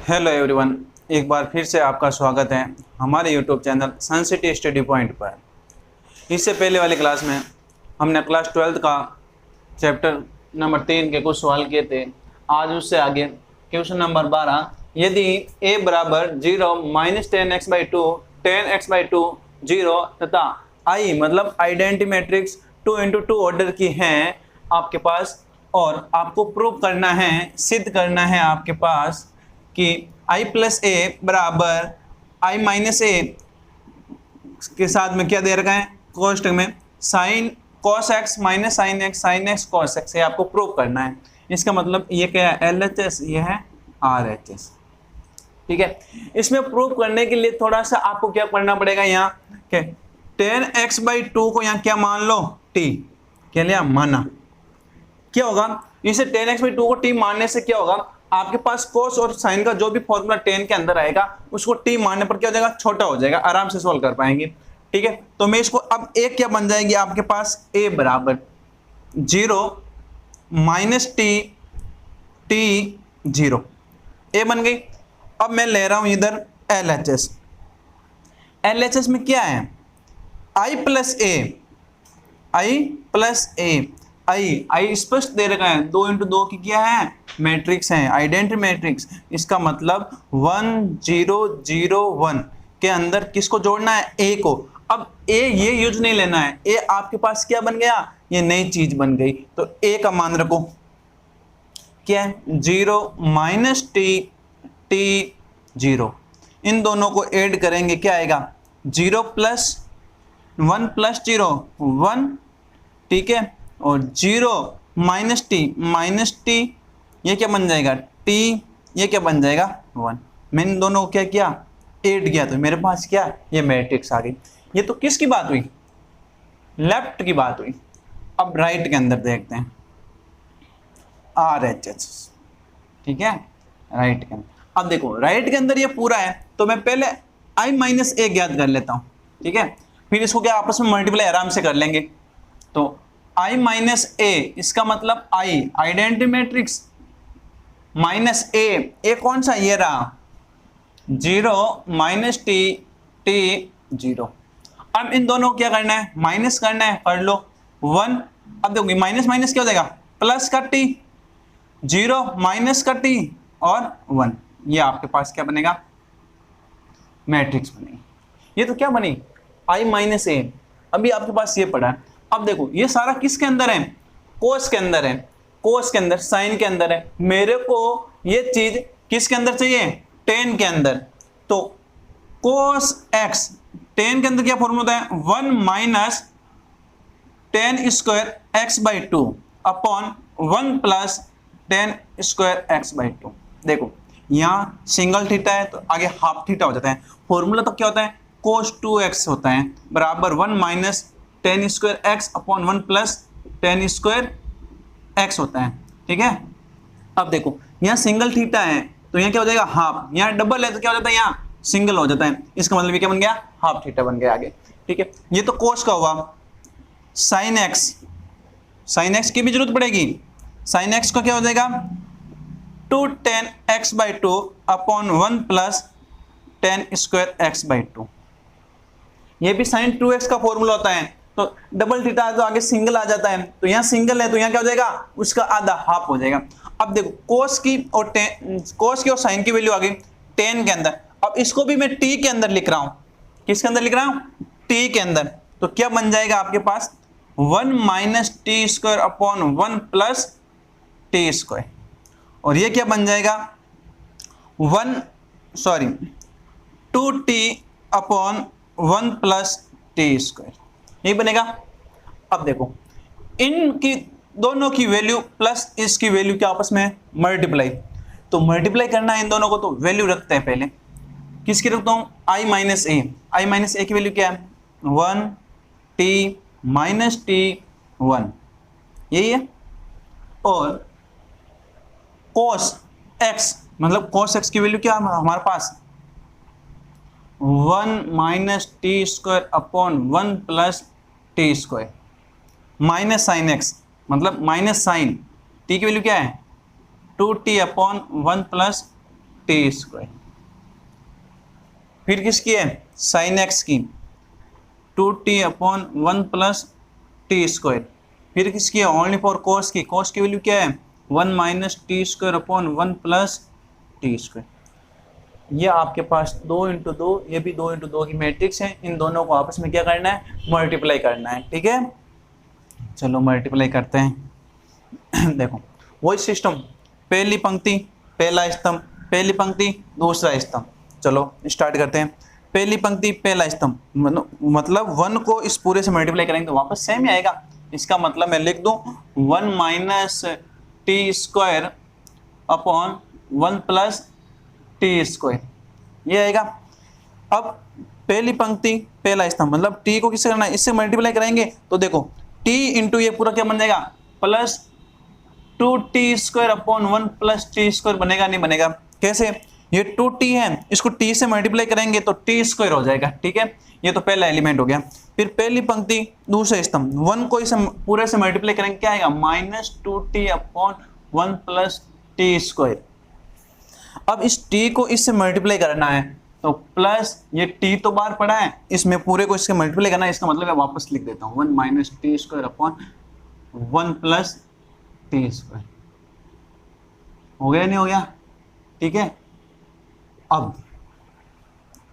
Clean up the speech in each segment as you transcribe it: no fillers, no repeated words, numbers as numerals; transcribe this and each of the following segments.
Hello everyone, एक बार फिर से आपका स्वागत है हमारे YouTube channel Sun City study point पर। इससे पहले वाली क्लास में हमने क्लास 12 का चैप्टर नंबर 3 के कुछ सवाल किए थे। आज उससे आगे क्वेश्चन नंबर 12, यदि a बराबर 0 माइनस 10x/2 10x/2 0 तथा i मतलब आइडेंटिटी मैट्रिक्स 2 × 2 ऑर्डर की हैं आपके पास, और आपको प्रूव करना है, सिद्ध करना है आपके पास कि i प्लस ए बराबर i माइनस ए के साथ में क्या दे रखा है कोष्टक में sine cos x minus sine X cos x, ये आपको प्रूव करना है। इसका मतलब ये क्या है LHS, ये है RHS। ठीक है, इसमें प्रूव करने के लिए थोड़ा सा आपको क्या करना पड़ेगा, यहाँ 10x/2 को यहाँ क्या मान लो t, क्या लिया माना। क्या होगा इसे 10x/2 को t मानने से क्या होगा, आपके पास कोस और साइन का जो भी फॉर्मूला 10 के अंदर आएगा उसको t मानने पर क्या हो जाएगा, छोटा हो जाएगा, आराम से सोल्व कर पाएंगे। ठीक है, तो मैं इसको अब एक क्या बन जाएगी आपके पास a बराबर 0 माइनस t 0 a बन गई। अब मैं ले रहा हूं इधर LHS में क्या है i प्लस ए आई स्पष्ट दे रखा है, 2 × 2 की क्या है मैट्रिक्स है, आइडेंटिटी मैट्रिक्स। इसका मतलब 1 0 0 1 के अंदर किसको जोड़ना है, ए को। अब ए ये यूज नहीं लेना है, ए आपके पास क्या बन गया, ये नई चीज बन गई। तो ए का मान रखो क्या है 0 माइनस टी 0, इन दोनों को ऐड करेंगे क्या आएगा 0 प्लस 1 प्लस 0 1, ठीक है, और 0 माइनस टी ये क्या बन जाएगा t, ये क्या बन जाएगा 1। मैंने दोनों को क्या किया ऐड किया, तो मेरे पास क्या ये मैट्रिक्स आ गई। ये तो किसकी बात हुई, लेफ्ट की बात हुई। अब राइट के अंदर देखते हैं RHS। ठीक है, राइट के अंदर अब देखो राइट के अंदर ये पूरा है, तो मैं पहले i माइनस ए ज्ञात कर लेता हूँ। ठीक है, फिर इसको क्या आपस में मल्टीप्लाई आराम से कर लेंगे। तो i माइनस ए, इसका मतलब i आइडेंटिटी मैट्रिक्स माइनस ए कौन सा, ये रहा 0 माइनस टी 0। अब इन दोनों को क्या करना है, माइनस करना है, कर लो 1। अब देखो माइनस माइनस क्या हो जाएगा प्लस का टी, 0 माइनस का टी और 1, ये आपके पास क्या बनेगा मैट्रिक्स बनेगी। ये तो क्या बनी i माइनस ए। अभी आपके पास ये पड़ा है। अब देखो ये सारा किसके अंदर है, कोस के अंदर है, कोस के अंदर, साइन के अंदर है। मेरे को ये चीज किसके अंदर चाहिए 10 के अंदर। तो कोस एक्स 10 के अंदर क्या फॉर्मूला होता है 1 minus 10 square x/2 upon 1 plus 10 square x/2। देखो यहाँ सिंगल थीटा है तो आगे हाफ थीटा हो जाता है। फॉर्मूला तो क्या होता है cos 2x होता है बराबर 1 minus 10 square x upon 1 plus 10 square x होता है। ठीक है, अब देखो यहाँ सिंगल थीटा है तो यहाँ क्या हो जाएगा हाफ, यहाँ डबल है तो क्या हो जाता है यहाँ सिंगल हो जाता है। इसका मतलब ये क्या बन गया हाफ थीटा बन गया आगे। ठीक है, ये तो कोस का हुआ। साइन एक्स की भी जरूरत पड़ेगी। साइन एक्स का क्या हो जाएगा 2 10x/2 upon 1 plus 10 square x/2। ये भी साइन 2x का फॉर्मूला होता है। तो डबल थीटा तो आगे सिंगल आ जाता है, तो यहाँ सिंगल है तो यहाँ क्या हो जाएगा उसका आधा हाफ हो जाएगा। अब देखो कोस की और साइन की वैल्यू आ गई 10 के अंदर। अब इसको भी मैं t के अंदर लिख रहा हूँ, किसके अंदर लिख रहा हूँ t के अंदर। तो क्या बन जाएगा आपके पास 1 minus T square upon 1 plus T square, और ये क्या बन जाएगा 2t upon 1 plus T square, यही बनेगा। अब देखो इनकी दोनों की वैल्यू प्लस इसकी वैल्यू क्या आपस में मल्टीप्लाई, तो मल्टीप्लाई करना है इन दोनों को, तो वैल्यू रखते हैं। पहले किसकी रखता हूँ i माइनस ए की वैल्यू क्या है 1 t माइनस टी 1, यही है। और cos x मतलब cos x की वैल्यू क्या है हमारे पास 1 minus T square upon 1 plus T square, minus sine x मतलब माइनस साइन t की वैल्यू क्या है 2t upon 1 plus T square. फिर किसकी है, साइन एक्स की, 2t upon 1 plus T square. फिर किसकी है, ओनली फॉर कोस की, कोस की वैल्यू क्या है, 1 minus T square upon 1 plus T square. ये आपके पास 2 इंटू 2, ये भी 2 इंटू 2 की मैट्रिक्स है। इन दोनों को आपस में क्या करना है, मल्टीप्लाई करना है। ठीक है, चलो मल्टीप्लाई करते हैं। देखो वही सिस्टम, पहली पंक्ति पहला स्तंभ, पहली पंक्ति दूसरा स्तंभ। चलो स्टार्ट करते हैं। पहली पंक्ति पहला स्तंभ, मतलब 1 को इस पूरे से मल्टीप्लाई करेंगे तो वापस सेम ही आएगा। इसका मतलब मैं लिख दूं 1 minus T square upon 1 plus T square, ये आएगा। अब पहली पंक्ति पहला स्तंभ, मतलब टी को किससे करना है, इससे मल्टीप्लाई करेंगे तो देखो टी इंटू ये पूरा क्या बन जाएगा, plus 2t square upon 1 plus T square. बनेगा नहीं बनेगा, कैसे, ये 2t है, इसको t से मल्टीप्लाई करेंगे तो t स्क्वायर हो जाएगा। ठीक है, ये तो पहला एलिमेंट हो गया। फिर पहली पंक्ति दूसरा स्तंभ, 1 को इसे पूरे से मल्टीप्लाई करेंगे, क्या आएगा, minus 2t upon 1 plus T square. अब इस t को इससे मल्टीप्लाई करना है तो प्लस ये t तो बाहर पड़ा है, इसमें पूरे को इससे मल्टीप्लाई करना है। इसका मतलब मैं वापस लिख देता हूँ 1 minus T square upon 1 plus T square. हो गया नहीं हो गया, ठीक है। अब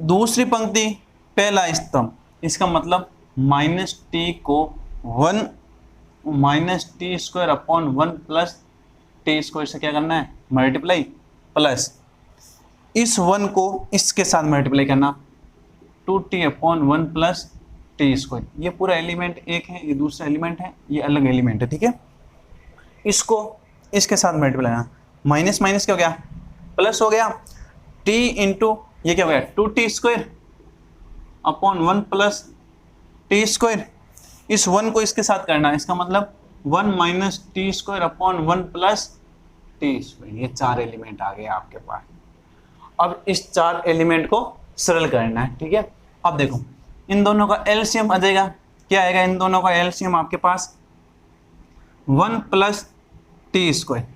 दूसरी पंक्ति पहला स्तंभ, इसका मतलब माइनस टी को 1 minus T square upon 1 plus T square से क्या करना है, मल्टीप्लाई, प्लस इस 1 को इसके साथ मल्टीप्लाई करना, 2t upon 1 plus T square. ये पूरा एलिमेंट एक है, ये दूसरा एलिमेंट है, ये अलग एलिमेंट है। ठीक है, इसको इसके साथ मल्टीप्लाई करना, माइनस माइनस क्या हो गया, प्लस हो गया, t इंटू ये क्या हो गया 2t square upon 1 plus T square. इस 1 को इसके साथ करना, इसका मतलब 1 minus T square upon 1 plus T square. ये 4 एलिमेंट आ गए आपके पास। अब इस 4 एलिमेंट को सरल करना है। ठीक है, अब देखो इन दोनों का एलसीएम आ जाएगा, क्या आएगा, इन दोनों का एलसीएम आपके पास 1 प्लस टी स्क्वायर।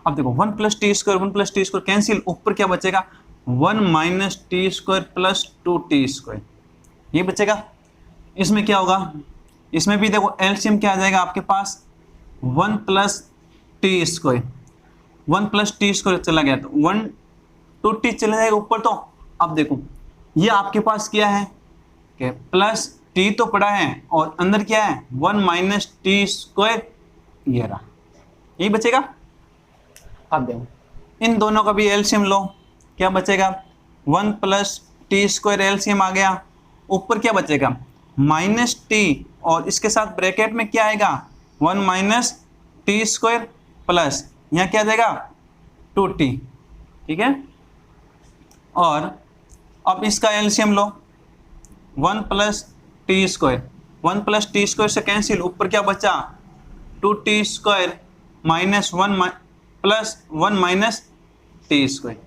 अब देखो 1 plus T square 1 plus T square cancel, ऊपर क्या बचेगा, 1 minus T square plus 2t square, ये बचेगा। इसमें क्या होगा, इसमें भी देखो एलसीएम क्या आ जाएगा आपके पास, 1 plus T square, 1 plus T square चला गया तो 1 2t चला जाएगा ऊपर। तो अब देखो ये आपके पास क्या है, कि प्लस t तो पड़ा है और अंदर क्या है 1 माइनस टी स्क्वायर, ये रहा, यही बचेगा। अब देखो इन दोनों का भी एलसीएम लो, क्या बचेगा, 1 प्लस टी स्क्वायर एलसीएम आ गया, ऊपर क्या बचेगा माइनस टी, और इसके साथ ब्रैकेट में क्या आएगा 1 माइनस टी स्क्वायर प्लस यहाँ क्या आ जाएगा 2t। ठीक है, और अब इसका एलसीएम लो, 1 plus T square 1 plus T square से कैंसिल, ऊपर क्या बचा 2t square minus 1 plus 1 minus T square,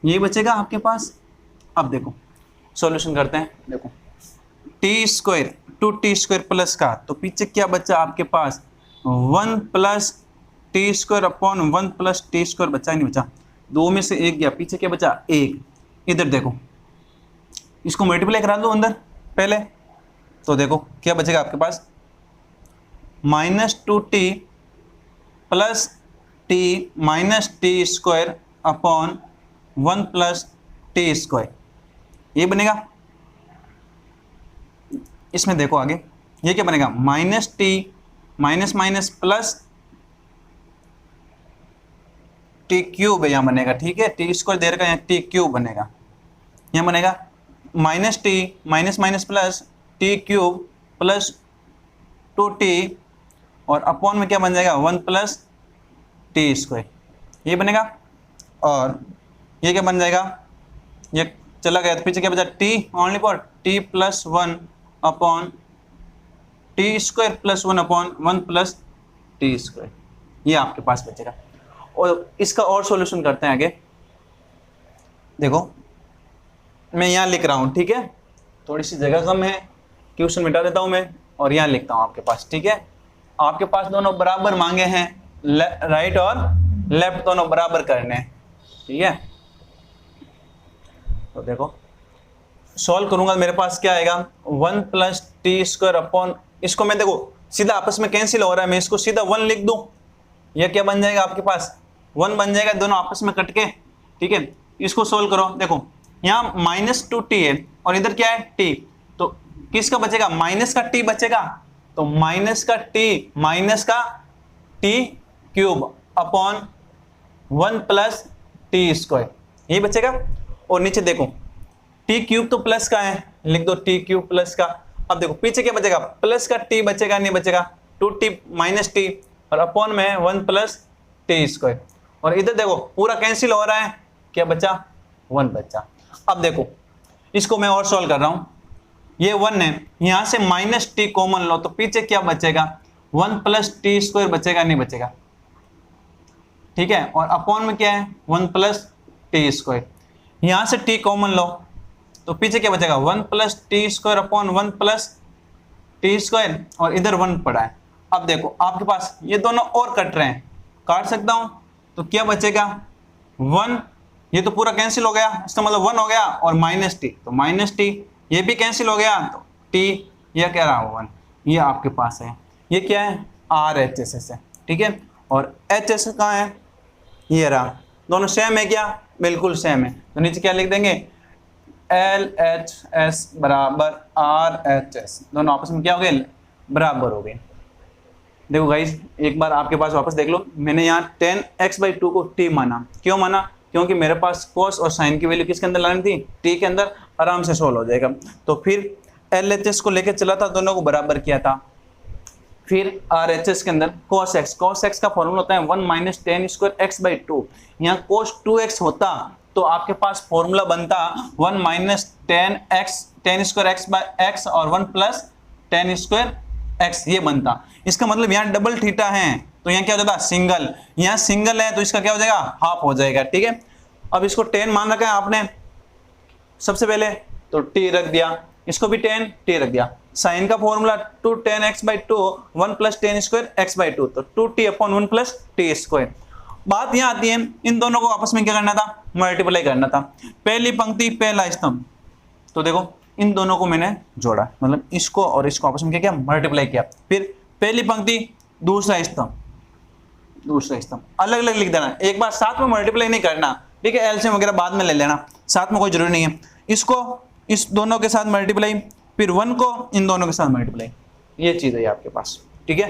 ये बचेगा आपके पास। अब देखो सॉल्यूशन करते हैं, देखो T square 2t square plus का, तो पीछे क्या बचा आपके पास 1 plus T square upon 1 plus T square, बचा ही नहीं बचा, 2 में से 1 गया, पीछे क्या बचा 1। इधर देखो इसको मल्टीप्लाई करा दो अंदर पहले, तो देखो क्या बचेगा आपके पास minus 2t plus t minus T square upon 1 plus T square, ये बनेगा। इसमें देखो आगे ये क्या बनेगा, minus t minus minus plus t cube यहाँ बनेगा। ठीक है, टी स्क्वायर दे रखा है, यहाँ टी क्यूब बनेगा, यहाँ बनेगा minus t minus minus plus t cube plus 2t, और अपॉन में क्या बन जाएगा 1 प्लस टी स्क्वायर, ये बनेगा। और ये क्या बन जाएगा, ये चला गया तो पीछे क्या बचा t only for t plus 1 upon T square plus 1 upon 1 plus T square, ये आपके पास बचेगा। और इसका और सॉल्यूशन करते हैं आगे। देखो मैं यहाँ लिख रहा हूँ, ठीक है, थोड़ी सी जगह कम है, क्वेश्चन मिटा देता हूँ मैं और यहाँ लिखता हूँ आपके पास। ठीक है, आपके पास दोनों बराबर मांगे हैं, राइट और लेफ्ट दोनों बराबर करने हैं। ठीक है, तो देखो सॉल्व करूंगा मेरे पास क्या आएगा, 1 प्लस टी स्क्वायर अपॉन, इसको मैं देखो सीधा आपस में कैंसिल हो रहा है, मैं इसको सीधा 1 लिख दूं, यह क्या बन जाएगा आपके पास 1 बन जाएगा, दोनों आपस में कट के। ठीक है, इसको सोल्व करो, देखो यहाँ -2t है और इधर क्या है t, तो किसका बचेगा, माइनस का t बचेगा, तो माइनस का t cube upon 1 plus T square, यही बचेगा। और नीचे देखो टी क्यूब तो प्लस का है, लिख दो टी क्यूब प्लस का। अब देखो पीछे क्या बचेगा, प्लस का टी बचेगा, नहीं बचेगा, 2t माइनस टी और अपॉन में 1 प्लस टी स्क्वायर। और इधर देखो पूरा कैंसिल हो रहा है, क्या बचा 1 बचा। अब देखो इसको मैं और सॉल्व कर रहा हूं, ये 1 है, यहां से माइनस टी कॉमन लो तो पीछे क्या बचेगा, 1 प्लस टी स्क्वायर बचेगा, नहीं बचेगा। ठीक है, और अपॉन में क्या है 1 प्लस टी स्क्वायर, यहां से t कॉमन लो तो पीछे क्या बचेगा 1 plus T square upon 1 plus T square, और इधर 1 पड़ा है। अब देखो आपके पास ये दोनों और कट रहे हैं, काट सकता हूं, तो क्या बचेगा 1, ये तो पूरा कैंसिल हो गया, इसका मतलब 1 हो गया, और माइनस टी, तो माइनस टी ये भी कैंसिल हो गया, तो टी यह कह रहा हूं 1, ये आपके पास है। ये क्या है RHS है। ठीक है, और HS कहाँ है, ये रहा, दोनों सेम है क्या, बिल्कुल सेम है, तो नीचे क्या लिख देंगे LHS बराबर RHS, दोनों आपस में क्या हो गए, बराबर हो गए। देखो गाइस एक बार आपके पास वापस देख लो, मैंने यहाँ 10x/2 को t माना, क्यों माना, क्योंकि मेरे पास cos और sin की वैल्यू किसके अंदर लानी थी, t के अंदर, आराम से सोल्व हो जाएगा। तो फिर LHS को लेकर चला था, दोनों को बराबर किया था, फिर RHS के अंदर cos x का फॉर्मूला होता है 1 माइनस 10 स्क्वायर x/2, यहाँ cos 2x होता तो आपके पास फॉर्मूला बनता 1 माइनस 10 स्क्वायर x और 1 प्लस 10 स्क्वायर x, ये बनता। इसका मतलब यहाँ डबल थीटा है तो यहाँ क्या हो जाता सिंगल, यहाँ सिंगल है तो इसका क्या हो जाएगा हाफ हो जाएगा। ठीक है, अब इसको 10 मान रखा है आपने सबसे पहले, तो t रख दिया, इसको भी 10 t रख दिया, साइन का formula 2 10x/2 1 plus 10 square x/2, तो 2t upon 1 plus T square. बात यहाँ आती है इन दोनों को आपस में क्या करना था, मल्टीप्लाई करना था, पहली पंक्ति पहला स्तंभ, तो देखो इन दोनों को मैंने जोड़ा, मतलब इसको और इसको आपस में क्या किया, मल्टीप्लाई किया, फिर पहली पंक्ति दूसरा स्तंभ अलग अलग लिख देना, एक बार साथ में मल्टीप्लाई नहीं करना। ठीक है, एलसीएम वगैरह बाद में ले लेना, साथ में कोई जरूरी नहीं है। इसको इस दोनों के साथ मल्टीप्लाई, फिर 1 को इन दोनों के साथ मल्टीप्लाई, ये चीज है आपके पास। ठीक है,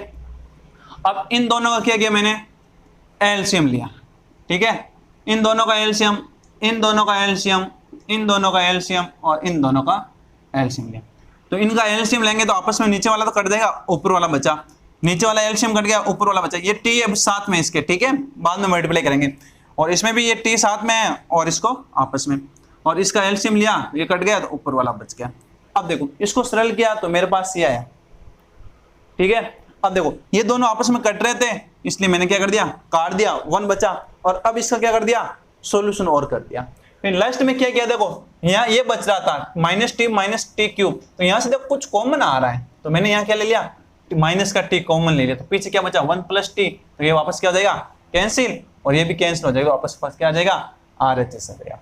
अब इन दोनों का क्या किया मैंने, एलसीएम लिया। ठीक है, इन दोनों का एलसीएम, इन दोनों का एलसीएम, इन दोनों का एलसीएम और इन दोनों का एलसीएम लिया, तो इनका एलसीएम लेंगे तो आपस में नीचे वाला तो कट देगा, ऊपर वाला बचा, नीचे वाला एलसीएम कट गया, ऊपर वाला बचा, ये टी है साथ में इसके। ठीक है, बाद में मल्टीप्लाई करेंगे, और इसमें भी ये टी साथ में है और इसको आपस में, और इसका एलसीएम लिया, ये कट गया तो ऊपर वाला बच गया। अब देखो इसको सरल किया तो मेरे पास ये आया। ठीक है, अब देखो ये दोनों आपस में कट रहे थे इसलिए मैंने क्या कर दिया, काट दिया, 1 बचा, और अब इसका क्या कर दिया, सॉल्यूशन और कर दिया। फिर लास्ट में क्या किया, देखो यहाँ ये बच रहा था माइनस टी क्यूब, तो यहाँ से देखो कुछ कॉमन आ रहा है, तो मैंने यहाँ क्या ले लिया, माइनस का टी कॉमन ले लिया, तो पीछे क्या बचा 1 प्लस टी, तो ये वापस क्या हो जाएगा कैंसिल, और ये भी कैंसिल हो जाएगा, वापस पास क्या आ जाएगा RHS आ जाएगा।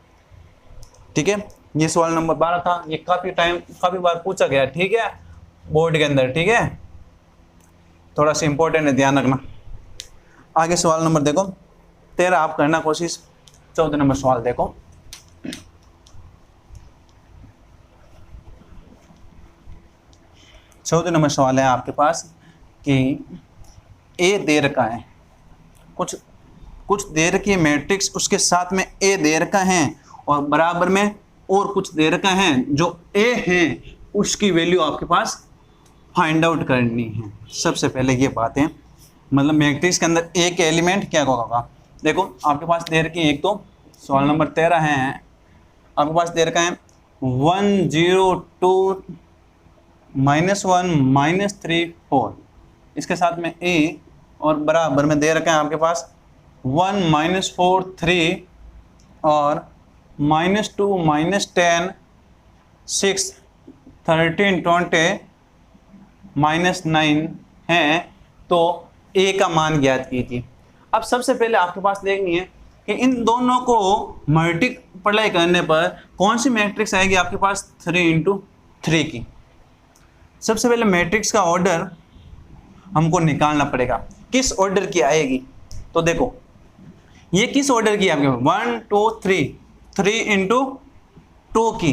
ठीक है, ये सवाल नंबर 12 था, ये काफी बार पूछा गया। ठीक है, बोर्ड के अंदर। ठीक है, थोड़ा सा इंपॉर्टेंट है, ध्यान रखना। आगे सवाल नंबर देखो 13, आप करना कोशिश। 14 नंबर सवाल देखो, चौदह नंबर सवाल है आपके पास कि ए दे रखा है, कुछ दे रखी है मैट्रिक्स, उसके साथ में ए दे रखा है और बराबर में और कुछ दे रखा है, जो ए है उसकी वैल्यू आपके पास फाइंड आउट करनी है। सबसे पहले ये बात है, मतलब मैट्रिक्स के अंदर ए के एलिमेंट क्या होगा। देखो आपके पास दे रखी है, एक तो सवाल नंबर 13 है, आपके पास दे रखा है 1 0 2 -1 -3 4, इसके साथ में ए, और बराबर में दे रखा है आपके पास 1 -4 3 और -2 -10 6 13 20 -9 है, तो ए का मान ज्ञात कीजिए। अब सबसे पहले आपके पास देखनी है कि इन दोनों को मल्टीप्लाई करने पर कौन सी मैट्रिक्स आएगी आपके पास 3 इंटू 3 की। सबसे पहले मैट्रिक्स का ऑर्डर हमको निकालना पड़ेगा, किस ऑर्डर की आएगी। तो देखो ये किस ऑर्डर की है आपके पास 1 2 3 3 इंटू 2 की,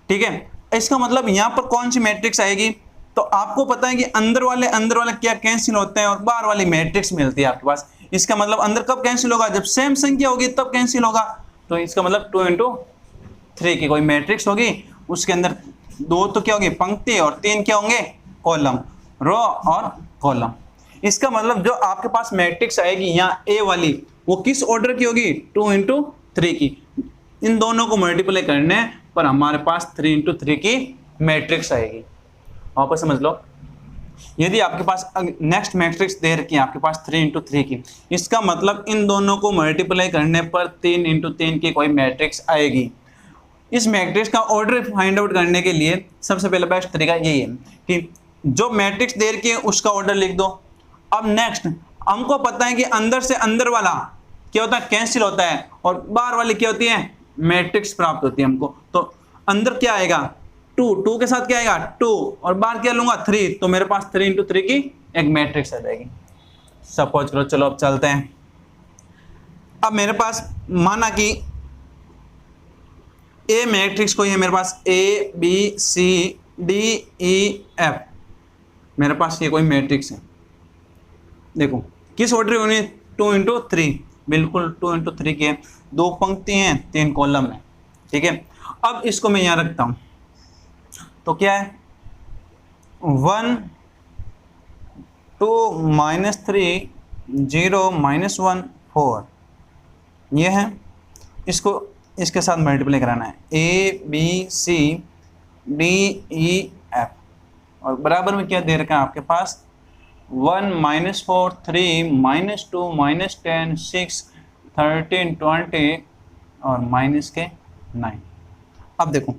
ठीक है। इसका मतलब यहाँ पर कौन सी मैट्रिक्स आएगी, तो आपको पता है कि अंदर वाले क्या कैंसिल होते हैं और बाहर वाली मैट्रिक्स मिलती है आपके पास। इसका मतलब अंदर कब कैंसिल होगा, जब सेम संख्या होगी तब कैंसिल होगा। तो इसका मतलब 2 इंटू 3 की कोई मैट्रिक्स होगी, उसके अंदर 2 तो क्या होगी पंक्ति और 3 क्या होंगे कॉलम, रो और कॉलम। इसका मतलब जो आपके पास मैट्रिक्स आएगी यहाँ ए वाली, वो किस ऑर्डर की होगी 2 इंटू 3 की। इन दोनों को मल्टीप्लाई करने पर हमारे पास 3 इंटू 3 की मैट्रिक्स आएगी। वापस समझ लो, यदि आपके पास नेक्स्ट मैट्रिक्स दे रखी है आपके पास 3 इंटू 3 की, इसका मतलब इन दोनों को मल्टीप्लाई करने पर 3 इंटू 3 की कोई मैट्रिक्स आएगी। इस मैट्रिक्स का ऑर्डर फाइंड आउट करने के लिए सबसे पहला बेस्ट तरीका यही है कि जो मैट्रिक्स दे रखी है उसका ऑर्डर लिख दो। अब नेक्स्ट हमको पता है कि अंदर से अंदर वाला क्या होता है कैंसिल होता है और बाहर वाली क्या होती है मैट्रिक्स प्राप्त होती है हमको। तो अंदर क्या आएगा 2 के साथ क्या आएगा 2 और बाहर क्या लूंगा 3, तो मेरे पास 3 इंटू 3 की एक मैट्रिक्स आ जाएगी। सपोज करो, चलो अब चलते हैं। अब मेरे पास माना कि ए मैट्रिक्स कोई है मेरे पास A B C D E F, मेरे पास ये कोई मैट्रिक्स है। देखो किस ऑर्डर होनी है 2 इंटू 3, बिल्कुल 2 इंटू 3 की है, 2 पंक्ति हैं 3 कॉलम है, ठीक है। अब इसको मैं यहाँ रखता हूँ तो क्या है 1 2 -3 0 -1 4, ये है। इसको इसके साथ मल्टीप्लाई कराना है A B C D E F और बराबर में क्या दे रखा है आपके पास 1 -4 3 -2 -10 6 13 20 और माइनस के 9। अब देखो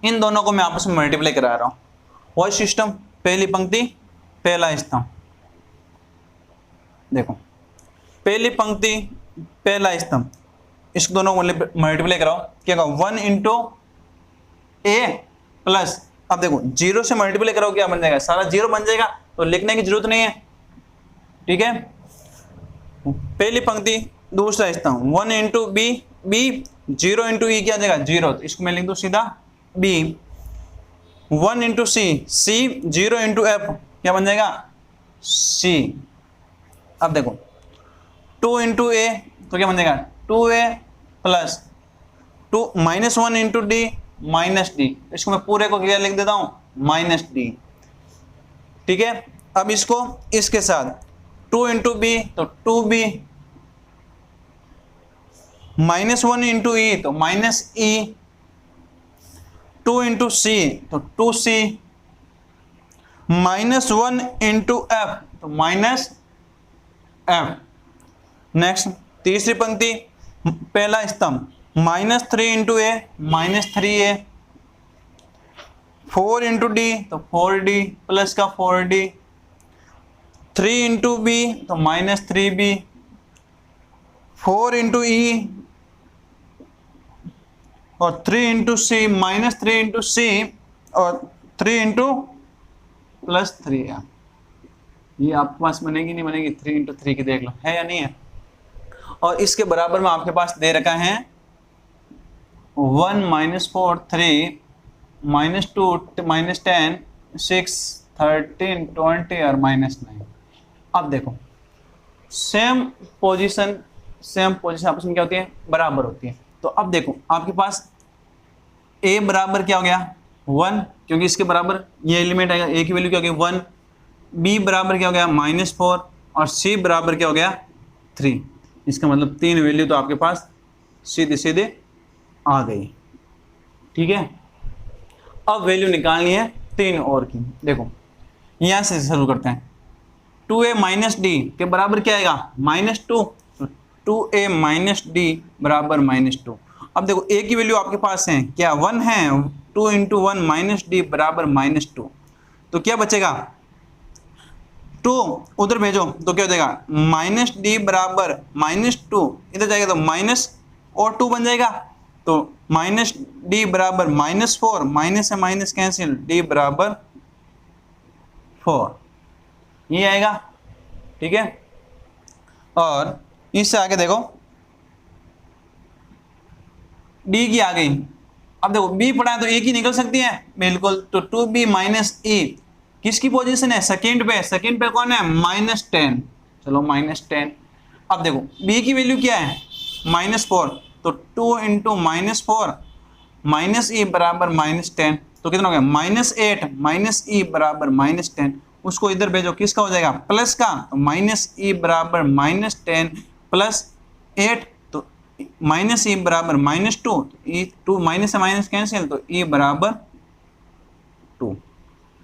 इन दोनों को मैं आपस में मल्टीप्लाई करा रहा हूँ, वही सिस्टम, पहली पंक्ति पहला स्तंभ। देखो पहली पंक्ति पहला स्तंभ, इस दोनों को मल्टीप्लाई कराओ, क्या होगा 1 इंटू ए प्लस, अब देखो 0 से मल्टीप्लाई करो क्या बन जाएगा, सारा 0 बन जाएगा, तो लिखने की जरूरत नहीं है, ठीक है। पहली पंक्ति दूसरा स्तंभ 1 इंटू बी, बी 0 इंटू ई क्या आ जाएगा 0, तो इसको मैं लिख दूं सीधा बी। 1 इंटू सी, सी 0 इंटू एफ क्या बन जाएगा सी। अब देखो 2 इंटू ए तो क्या बन जाएगा 2a plus 2 -1 into D minus D, इसको मैं पूरे को क्या लिख देता हूँ माइनस डी, ठीक है। अब इसको इसके साथ 2 इंटू बी तो 2b, -1 इंटू ई तो माइनस ई, 2 इंटू सी तो 2c, -1 इंटू एफ तो माइनस एफ। नेक्स्ट तीसरी पंक्ति पहला स्तंभ -3 इंटू ए -3a, 4 इंटू डी तो 4d प्लस का 4d, 3 इंटू बी तो -3b, 4 इंटू ई और 3 इंटू सी, -3 इंटू सी और 3 इंटू प्लस 3। ये आपके पास बनेगी नहीं बनेगी 3 इंटू 3 की, देख लो है या नहीं है। और इसके बराबर में आपके पास दे रखा है 1 -4 3 -2 -10 6 13 20 और -9। अब देखो सेम पोजीशन आपस में क्या होती है बराबर होती है। तो अब देखो आपके पास a बराबर क्या हो गया 1, क्योंकि इसके बराबर ये एलिमेंट आएगा, a की वैल्यू क्या हो गई 1, b बराबर क्या हो गया -4 और c बराबर क्या हो गया 3। इसका मतलब 3 वैल्यू तो आपके पास सीधे सीधे आ गई, ठीक है। अब वैल्यू निकालनी है 3 और की। देखो यहां से शुरू करते हैं, 2a माइनस डी के बराबर क्या आएगा -2, तो 2a माइनस डी बराबर -2। अब देखो a की वैल्यू आपके पास है क्या 1 है, 2 इंटू 1 माइनस डी बराबर -2, तो क्या बचेगा टू उधर भेजो तो क्या हो जाएगा माइनस डी बराबर -2, इधर जाएगा तो माइनस और 2 बन जाएगा, तो माइनस डी बराबर -4, माइनस से माइनस कैंसिल, डी बराबर 4, ये आएगा। ठीक है, और इससे आगे देखो डी की आ गई। अब देखो बी पढ़ा है तो ए की निकल सकती है बिल्कुल, तो 2b माइनस ए किसकी पोजीशन है, सेकंड पे, सेकंड पे कौन है -10, चलो -10। अब देखो b की वैल्यू क्या है -4, तो 2 इंटू -4 माइनस e बराबर -10, तो कितना हो गया -8 माइनस e बराबर -10, उसको इधर भेजो किसका हो जाएगा प्लस का, तो -e बराबर -10 प्लस 8, तो -e बराबर -2, e 2 माइनस से माइनस कैंसिल, तो e बराबर 2।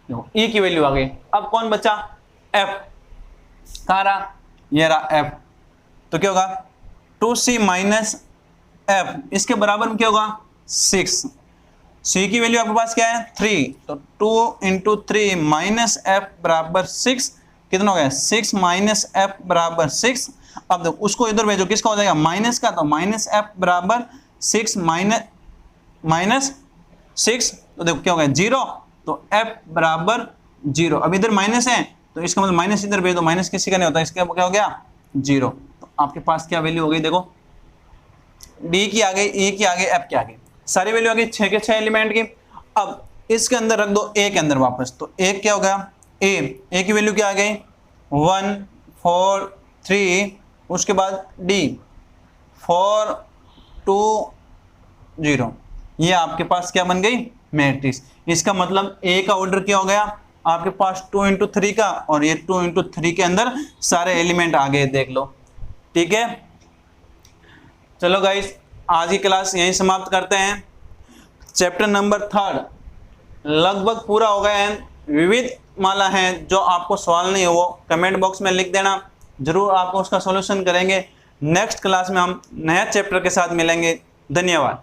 देखो e की वैल्यू आ गई। अब कौन बचा f, कहाँ रहा, ये रहा f, तो क्या होगा 2c माइनस f, इसके बराबर में क्या होगा 6, c की वैल्यू आपके पास क्या है 3, तो 2 इंटू 3 माइनस f बराबर 6, कितना हो गया 6 माइनस f बराबर 6। अब देखो उसको इधर भेजो किसका हो जाएगा माइनस का, तो माइनस f बराबर 6 माइनस 6, तो देखो क्या हो गया 0, तो f बराबर 0। अब इधर माइनस है तो इसका मतलब माइनस इधर भेज दो, माइनस किसी का नहीं होता, इसका क्या हो गया 0। तो आपके पास क्या वैल्यू हो गई, देखो d की आ गई, e की आ गई, f की आ गई, सारी वैल्यू आ गई 6 के 6 एलिमेंट की। अब इसके अंदर रख दो a के अंदर वापस, तो a क्या हो गया a की वैल्यू क्या आ गई 1 4 3, उसके बाद d 4 2 0, ये आपके पास क्या बन गई मैट्रिक्स। इसका मतलब a का ऑर्डर क्या हो गया आपके पास 2 इंटू 3 का, और ये 2 इंटू 3 के अंदर सारे एलिमेंट आ गए, देख लो। ठीक है, चलो गाइस आज की क्लास यहीं समाप्त करते हैं। चैप्टर नंबर 3 लगभग पूरा हो गया है। विविध माला है, जो आपको सवाल नहीं हो वो कमेंट बॉक्स में लिख देना, जरूर आपको उसका सॉल्यूशन करेंगे। नेक्स्ट क्लास में हम नया चैप्टर के साथ मिलेंगे। धन्यवाद।